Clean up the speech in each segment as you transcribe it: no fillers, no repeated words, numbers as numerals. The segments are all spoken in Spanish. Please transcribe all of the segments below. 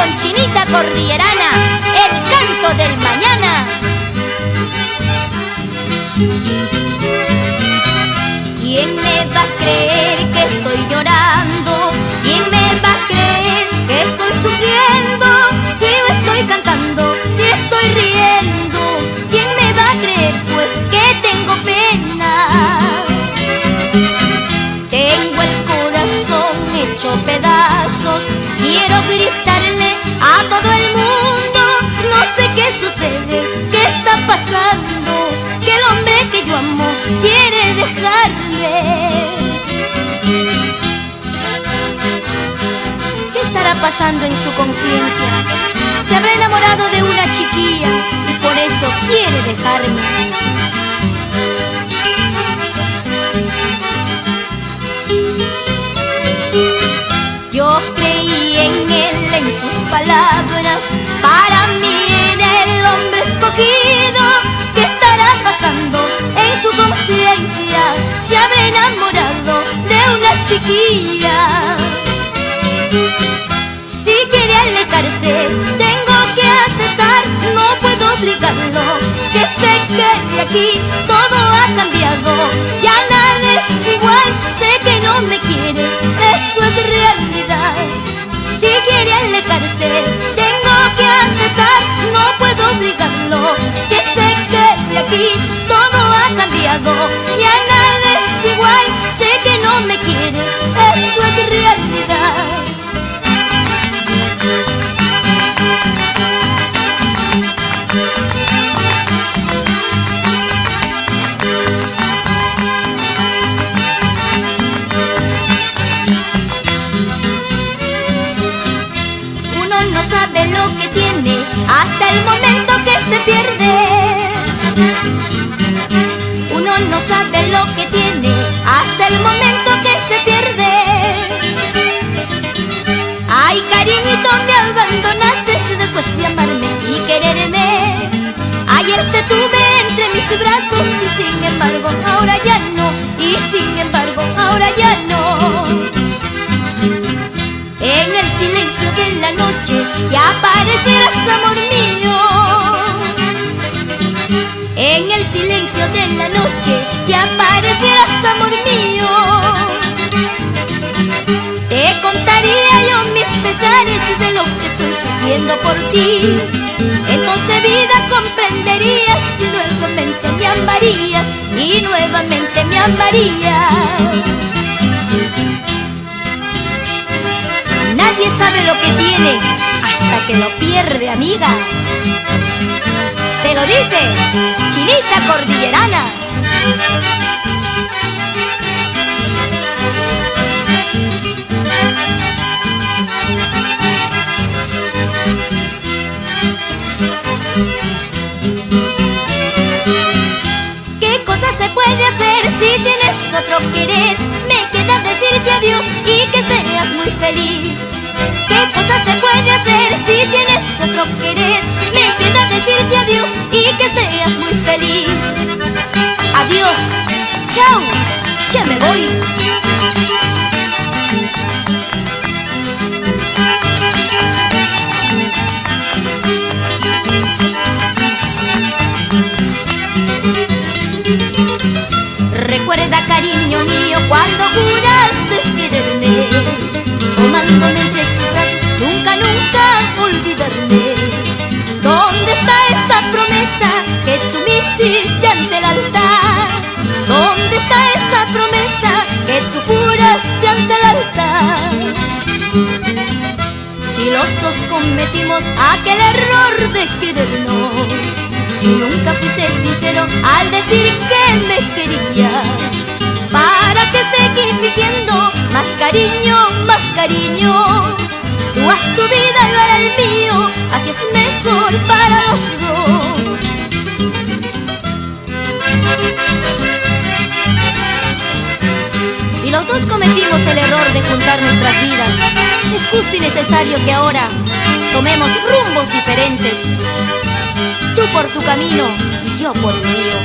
con Chinita Cordillerana, el canto del mañana. ¿Quién me va a creer que estoy llorando? ¿Quién me va a creer que estoy sufriendo? Si yo estoy cantando, si estoy riendo, ¿quién me va a creer pues que tengo pena? Tengo el corazón hecho pedazos, quiero gritarle a todo el mundo. No sé qué sucede, qué está pasando, que el hombre que yo amo quiere dejarme. ¿Qué estará pasando en su conciencia? Se habrá enamorado de una chiquilla y por eso quiere dejarme. Yo creí en él, en sus palabras, para mí era el hombre escogido. ¿Qué estará pasando en su conciencia? Se habrá enamorado de una chiquilla. Si quiere alejarse, tengo que aceptar, no puedo obligarlo, que se quede aquí, todo ha cambiado, ya nada es igual, sé que no me quiere, eso es realidad. Si quiere alejarse, tengo que aceptar, no puedo obligarlo, que se quede aquí, todo ha cambiado, ya nada es igual, sé que no me quiere, eso es realidad. No sabe lo que tiene hasta el momento que se pierde. Uno no sabe lo que tiene hasta el momento que se pierde. Ay, cariñito, me abandonaste después de amarme y quererme. Ayer te tuve entre mis brazos y sin embargo ahora ya no. Y sin embargo ahora ya no. En el silencio de la noche ya aparecerás, amor mío. En el silencio de la noche ya aparecerás, amor mío. Te contaría yo mis pesares de lo que estoy sufriendo por ti. Entonces, vida, comprenderías y nuevamente me amarías, y nuevamente me amarías. Nadie sabe lo que tiene hasta que lo pierde, amiga. Te lo dice Chinita Cordillerana. ¿Qué cosa se puede hacer si tienes otro querer? Me queda decirte adiós y que seas muy feliz. ¿Qué cosa se puede hacer si tienes otro querer? Me queda decirte adiós y que seas muy feliz. Adiós, chao, ya me voy. Recuerda, cariño mío, cuando juraste quererme, tomándome entre tus brazos, nunca, nunca olvidarme. ¿Dónde está esa promesa que tú me hiciste ante el altar? ¿Dónde está esa promesa que tú juraste ante el altar? Si los dos cometimos aquel error de querernos, si nunca fuiste sincero al decir que me querías, ¿para qué seguir fingiendo más cariño, más cariño? Tú haz tu vida, yo haré el mío, así es mejor para los dos. Si los dos cometimos el error de juntar nuestras vidas, es justo y necesario que ahora tomemos rumbos diferentes. Tú por tu camino y yo por el mío.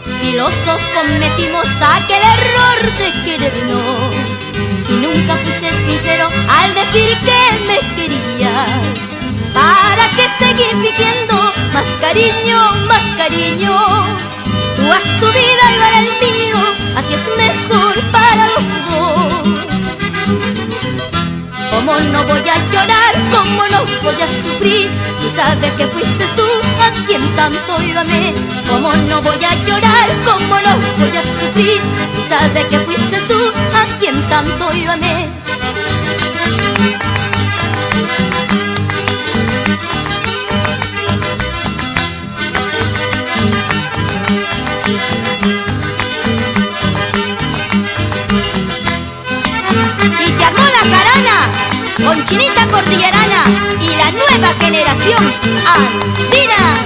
Si los dos todos cometimos aquel error de querernos. Si nunca fuiste sincero al decir que me querías, ¿para qué seguir fingiendo más cariño, más cariño? Tú haz tu vida y yo haré el mío, así es mejor para los dos. ¿Cómo no voy a llorar? ¿Cómo no voy a sufrir? Si sabes que fuiste tú a quien tanto yo amé. ¿Cómo no voy a llorar? ¿Cómo no voy a sufrir? Si sabes que fuiste tú a quien tanto yo amé. Y se armó la jarana con Chinita Cordillerana y la nueva generación andina.